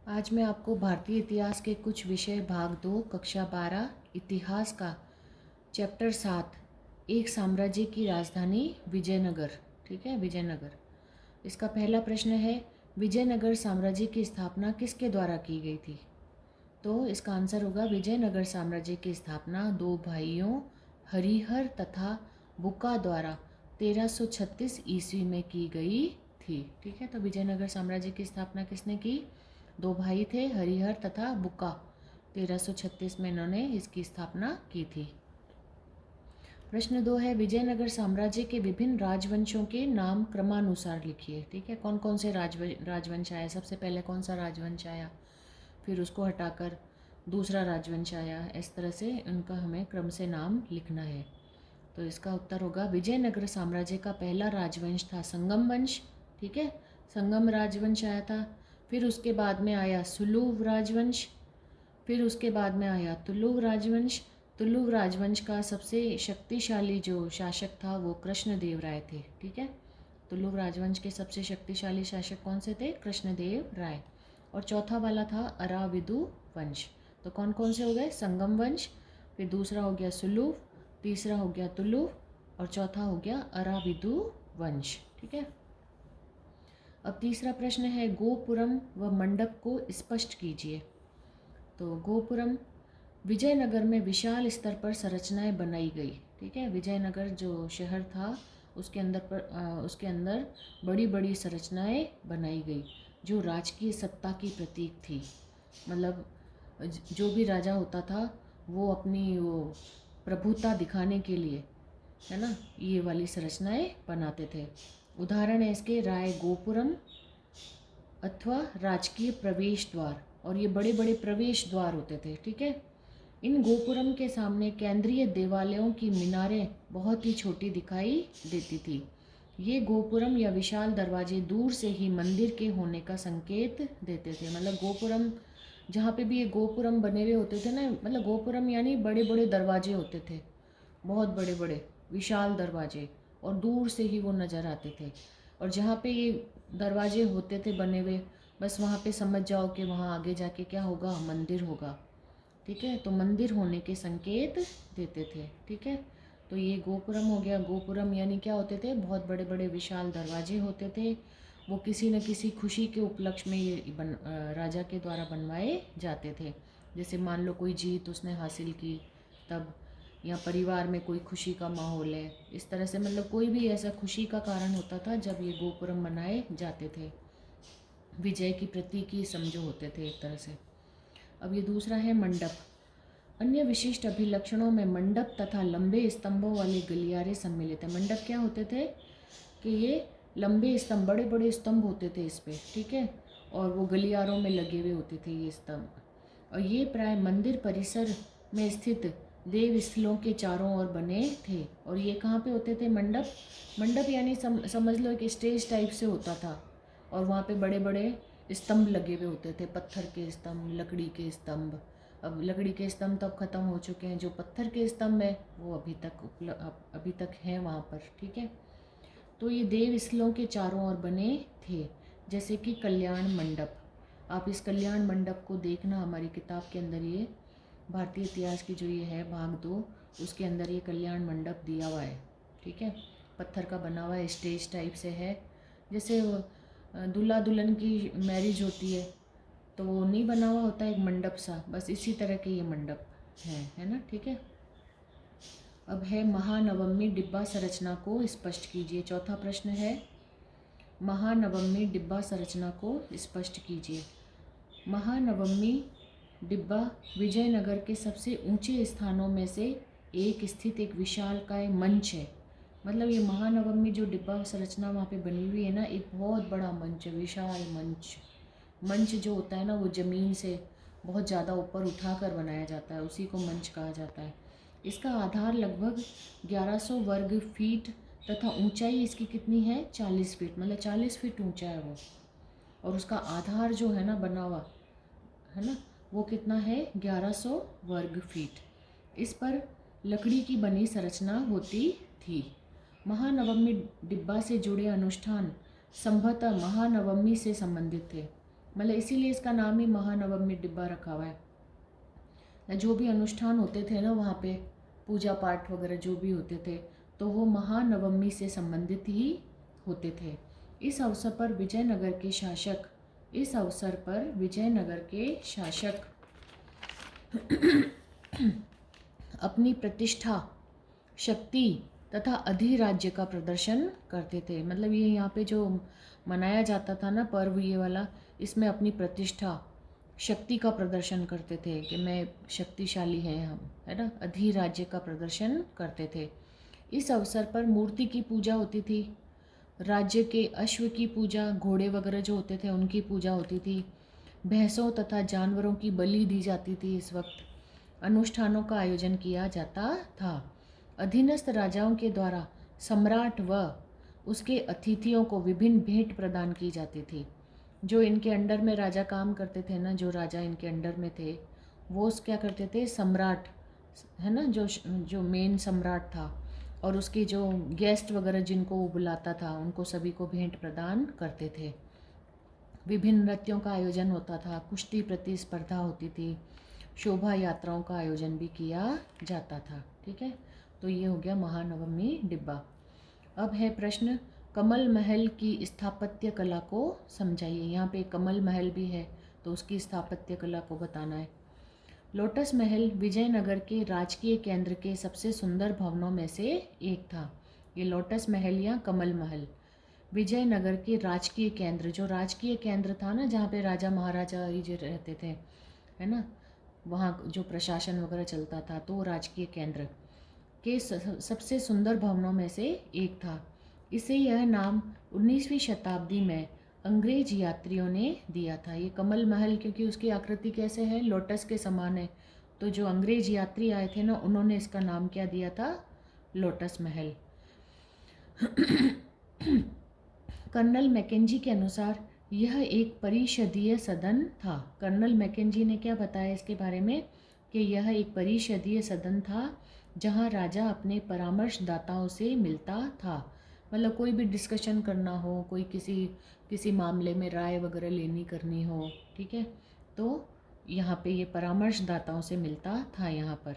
आज मैं आपको भारतीय इतिहास के कुछ विषय भाग 2 कक्षा 12 इतिहास का चैप्टर 7 एक साम्राज्य की राजधानी विजयनगर। ठीक है, विजयनगर। इसका पहला प्रश्न है, विजयनगर साम्राज्य की स्थापना किसके द्वारा की गई थी? तो इसका आंसर होगा, विजयनगर साम्राज्य की स्थापना दो भाइयों हरिहर तथा बुक्का द्वारा 1336 ईस्वी में की गई थी। ठीक है, तो विजयनगर साम्राज्य की स्थापना किसने की? दो भाई थे, हरिहर तथा बुक्का। 1336 में इन्होंने इसकी स्थापना की थी। प्रश्न 2 है, विजयनगर साम्राज्य के विभिन्न राजवंशों के नाम क्रमानुसार लिखिए। ठीक है, कौन कौन से राजवंश आया? सबसे पहले कौन सा राजवंश आया, फिर उसको हटाकर दूसरा राजवंश आया, इस तरह से उनका हमें क्रम से नाम लिखना है। तो इसका उत्तर होगा, विजयनगर साम्राज्य का पहला राजवंश था संगम वंश। ठीक है, संगम राजवंश आया था। फिर उसके बाद में आया सुलुव राजवंश। फिर उसके बाद में आया तुलुव राजवंश। तुलुव राजवंश का सबसे शक्तिशाली जो शासक था वो कृष्णदेव राय थे। ठीक है, तुलुव राजवंश के सबसे शक्तिशाली शासक कौन से थे? कृष्णदेव राय। और चौथा वाला था अराविदु वंश। तो कौन कौन से हो गए? संगम वंश, फिर दूसरा हो गया सुलुव, तीसरा हो गया तुलुव और चौथा हो गया अराविदु वंश। ठीक है, अब तीसरा प्रश्न है, गोपुरम व मंडप को स्पष्ट कीजिए। तो गोपुरम, विजयनगर में विशाल स्तर पर संरचनाएं बनाई गई। ठीक है, विजयनगर जो शहर था उसके अंदर बड़ी बड़ी संरचनाएं बनाई गई जो राजकीय सत्ता की प्रतीक थी। मतलब जो भी राजा होता था वो अपनी वो प्रभुता दिखाने के लिए, है ना, ये वाली संरचनाएं बनाते थे। उदाहरण है इसके राय गोपुरम अथवा राजकीय प्रवेश द्वार, और ये बड़े बड़े प्रवेश द्वार होते थे। ठीक है, इन गोपुरम के सामने केंद्रीय देवालयों की मीनारें बहुत ही छोटी दिखाई देती थी। ये गोपुरम या विशाल दरवाजे दूर से ही मंदिर के होने का संकेत देते थे। मतलब गोपुरम, जहाँ पे भी ये गोपुरम बने हुए होते थे ना, मतलब गोपुरम यानी बड़े बड़े दरवाजे होते थे, बहुत बड़े बड़े विशाल दरवाजे, और दूर से ही वो नज़र आते थे। और जहाँ पे ये दरवाजे होते थे बने हुए, बस वहाँ पे समझ जाओ कि वहाँ आगे जाके क्या होगा? मंदिर होगा। ठीक है, तो मंदिर होने के संकेत देते थे। ठीक है, तो ये गोपुरम हो गया। गोपुरम यानी क्या होते थे? बहुत बड़े बड़े विशाल दरवाजे होते थे। वो किसी न किसी खुशी के उपलक्ष्य में ये राजा के द्वारा बनवाए जाते थे। जैसे मान लो कोई जीत उसने हासिल की तब, या परिवार में कोई खुशी का माहौल है, इस तरह से मतलब कोई भी ऐसा खुशी का कारण होता था जब ये गोपुरम बनाए जाते थे। विजय की प्रतीक समझो होते थे एक तरह से। अब ये दूसरा है मंडप। अन्य विशिष्ट अभिलक्षणों में मंडप तथा लंबे स्तंभों वाले गलियारे सम्मिलित है। मंडप क्या होते थे कि ये लंबे स्तंभ, बड़े बड़े स्तंभ होते थे इस पे। ठीक है, और वो गलियारों में लगे हुए होते थे ये स्तंभ, और ये प्राय मंदिर परिसर में स्थित देव स्थलों के चारों ओर बने थे। और ये कहाँ पे होते थे? मंडप। मंडप यानी समझ लो एक स्टेज टाइप से होता था, और वहाँ पे बड़े बड़े स्तंभ लगे हुए होते थे, पत्थर के स्तंभ, लकड़ी के स्तंभ। अब लकड़ी के स्तंभ तो अब ख़त्म हो चुके हैं, जो पत्थर के स्तंभ है वो अभी तक हैं वहाँ पर। ठीक है, तो ये देव स्थलों के चारों ओर बने थे, जैसे कि कल्याण मंडप। आप इस कल्याण मंडप को देखना, हमारी किताब के अंदर ये भारतीय इतिहास की जो ये है भाग 2, उसके अंदर ये कल्याण मंडप दिया हुआ है। ठीक है, पत्थर का बना हुआ है, स्टेज टाइप से है। जैसे दूल्हा दुल्हन की मैरिज होती है तो वो नहीं बना हुआ होता एक मंडप सा, बस इसी तरह के ये मंडप है ना। ठीक है, अब है महानवमी डिब्बा संरचना को स्पष्ट कीजिए। चौथा प्रश्न है, महानवमी डिब्बा संरचना को स्पष्ट कीजिए। महानवमी डिब्बा विजयनगर के सबसे ऊंचे स्थानों में से एक स्थित एक विशालकाय मंच है। मतलब ये महानवमी जो डिब्बा संरचना वहाँ पे बनी हुई है ना, एक बहुत बड़ा मंच है, विशाल मंच। मंच जो होता है ना वो ज़मीन से बहुत ज़्यादा ऊपर उठाकर बनाया जाता है, उसी को मंच कहा जाता है। इसका आधार लगभग 1100 वर्ग फीट तथा ऊंचाई इसकी कितनी है? 40 फीट। मतलब 40 फीट ऊंचा है वो, और उसका आधार जो है ना बना हुआ है ना, वो कितना है? 1100 वर्ग फीट। इस पर लकड़ी की बनी संरचना होती थी। महानवमी डिब्बा से जुड़े अनुष्ठान संभवतः महानवमी से संबंधित थे। मतलब इसीलिए इसका नाम ही महानवमी डिब्बा रखा हुआ है। जो भी अनुष्ठान होते थे ना वहाँ पे, पूजा पाठ वगैरह जो भी होते थे, तो वो महानवमी से संबंधित ही होते थे। इस अवसर पर विजयनगर के शासक अपनी प्रतिष्ठा, शक्ति तथा अधिराज्य का प्रदर्शन करते थे। मतलब ये यहाँ पे जो मनाया जाता था ना पर्व ये वाला, इसमें अपनी प्रतिष्ठा, शक्ति का प्रदर्शन करते थे कि मैं शक्तिशाली हैं हम, है ना। अधिराज्य का प्रदर्शन करते थे। इस अवसर पर मूर्ति की पूजा होती थी, राज्य के अश्व की पूजा, घोड़े वगैरह जो होते थे उनकी पूजा होती थी, भैंसों तथा जानवरों की बलि दी जाती थी। इस वक्त अनुष्ठानों का आयोजन किया जाता था। अधीनस्थ राजाओं के द्वारा सम्राट व उसके अतिथियों को विभिन्न भेंट प्रदान की जाती थी। जो इनके अंडर में राजा काम करते थे ना, जो राजा इनके अंडर में थे, वो क्या करते थे, सम्राट है ना, जो मेन सम्राट था, और उसके जो गेस्ट वगैरह जिनको वो बुलाता था, उनको सभी को भेंट प्रदान करते थे। विभिन्न नृत्यों का आयोजन होता था, कुश्ती प्रतिस्पर्धा होती थी, शोभा यात्राओं का आयोजन भी किया जाता था। ठीक है, तो ये हो गया महानवमी डिब्बा। अब है प्रश्न, कमल महल की स्थापत्य कला को समझाइए। यहाँ पे कमल महल भी है, तो उसकी स्थापत्य कला को बताना है। लोटस महल विजयनगर के राजकीय केंद्र के सबसे सुंदर भवनों में से एक था। ये लोटस महल या कमल महल विजयनगर के राजकीय केंद्र, जो राजकीय केंद्र था ना, जहाँ पे राजा महाराजा ये जो रहते थे, है ना, वहाँ जो प्रशासन वगैरह चलता था, तो वो राजकीय केंद्र के सबसे सुंदर भवनों में से एक था। इसे यह नाम 19वीं शताब्दी में अंग्रेज यात्रियों ने दिया था। ये कमल महल क्योंकि उसकी आकृति कैसे है, लोटस के समान है, तो जो अंग्रेज यात्री आए थे ना, उन्होंने इसका नाम क्या दिया था, लोटस महल। कर्नल मैकेंजी के अनुसार यह एक परिषदीय सदन था। कर्नल मैकेंजी ने क्या बताया इसके बारे में, कि यह एक परिषदीय सदन था जहां राजा अपने परामर्शदाताओं से मिलता था। मतलब कोई भी डिस्कशन करना हो, कोई किसी मामले में राय वगैरह लेनी करनी हो, ठीक है, तो यहाँ पे ये परामर्शदाताओं से मिलता था यहाँ पर।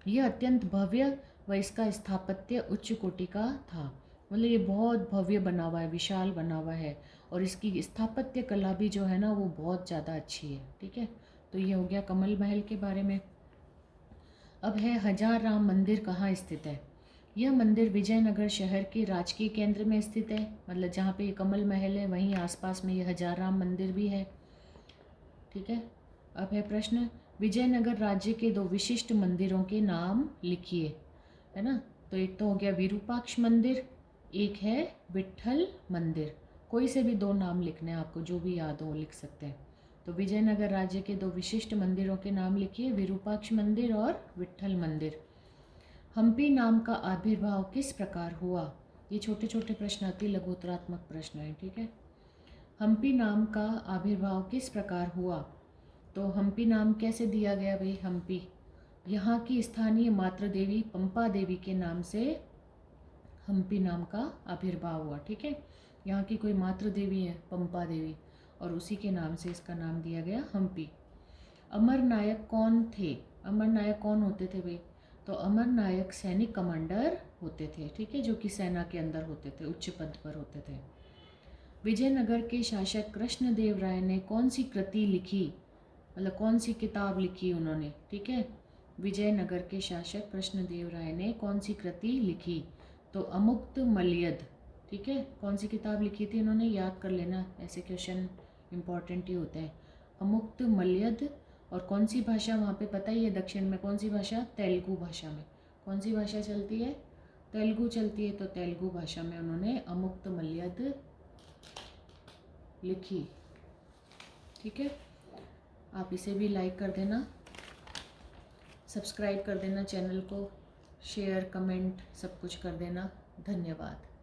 यह अत्यंत भव्य व इसका स्थापत्य उच्च कोटि का था। मतलब ये बहुत भव्य बना हुआ है, विशाल बना हुआ है, और इसकी स्थापत्य कला भी जो है ना वो बहुत ज़्यादा अच्छी है। ठीक है, तो ये हो गया कमल महल के बारे में। अब है हजार राम मंदिर कहाँ स्थित है। यह मंदिर विजयनगर शहर के राजकीय केंद्र में स्थित है। मतलब जहाँ पे ये कमल महल है वहीं आसपास में ये हजार राम मंदिर भी है। ठीक है, अब है प्रश्न, विजयनगर राज्य के दो विशिष्ट मंदिरों के नाम लिखिए, है ना। तो एक तो हो गया विरूपाक्ष मंदिर, एक है विट्ठल मंदिर। कोई से भी दो नाम लिखने हैं आपको, जो भी याद हो लिख सकते हैं। तो विजयनगर राज्य के दो विशिष्ट मंदिरों के नाम लिखिए, विरूपाक्ष मंदिर और विट्ठल मंदिर। हम्पी नाम का आविर्भाव किस प्रकार हुआ। ये छोटे छोटे प्रश्न अति लघुतरात्मक प्रश्न हैं। ठीक है, हम्पी नाम का आविर्भाव किस प्रकार हुआ। तो हम्पी नाम कैसे दिया गया भाई, हम्पी यहाँ की स्थानीय मातृ देवी पंपा देवी के नाम से हम्पी नाम का आविर्भाव हुआ। ठीक है, यहाँ की कोई मातृ देवी है पंपा देवी, और उसी के नाम से इसका नाम दिया गया हम्पी। अमर नायक कौन थे। अमर नायक कौन होते थे भाई, तो अमर नायक सैनिक कमांडर होते थे। ठीक है, जो कि सेना के अंदर होते थे, उच्च पद पर होते थे। विजयनगर के शासक कृष्णदेव राय ने कौन सी कृति लिखी, मतलब कौन सी किताब लिखी उन्होंने। ठीक है, विजयनगर के शासक कृष्णदेव राय ने कौन सी कृति लिखी, तो अमुक्त मलयद। ठीक है, कौन सी किताब लिखी थी उन्होंने, याद कर लेना, ऐसे क्वेश्चन इंपॉर्टेंट ही होते हैं। अमुक्त मलयद, और कौन सी भाषा वहाँ पे पता ही है, दक्षिण में कौन सी भाषा, तेलुगु भाषा में। कौन सी भाषा चलती है, तेलुगु चलती है, तो तेलुगु भाषा में उन्होंने अमुक्त मलयद लिखी। ठीक है, आप इसे भी लाइक कर देना, सब्सक्राइब कर देना चैनल को, शेयर कमेंट सब कुछ कर देना। धन्यवाद।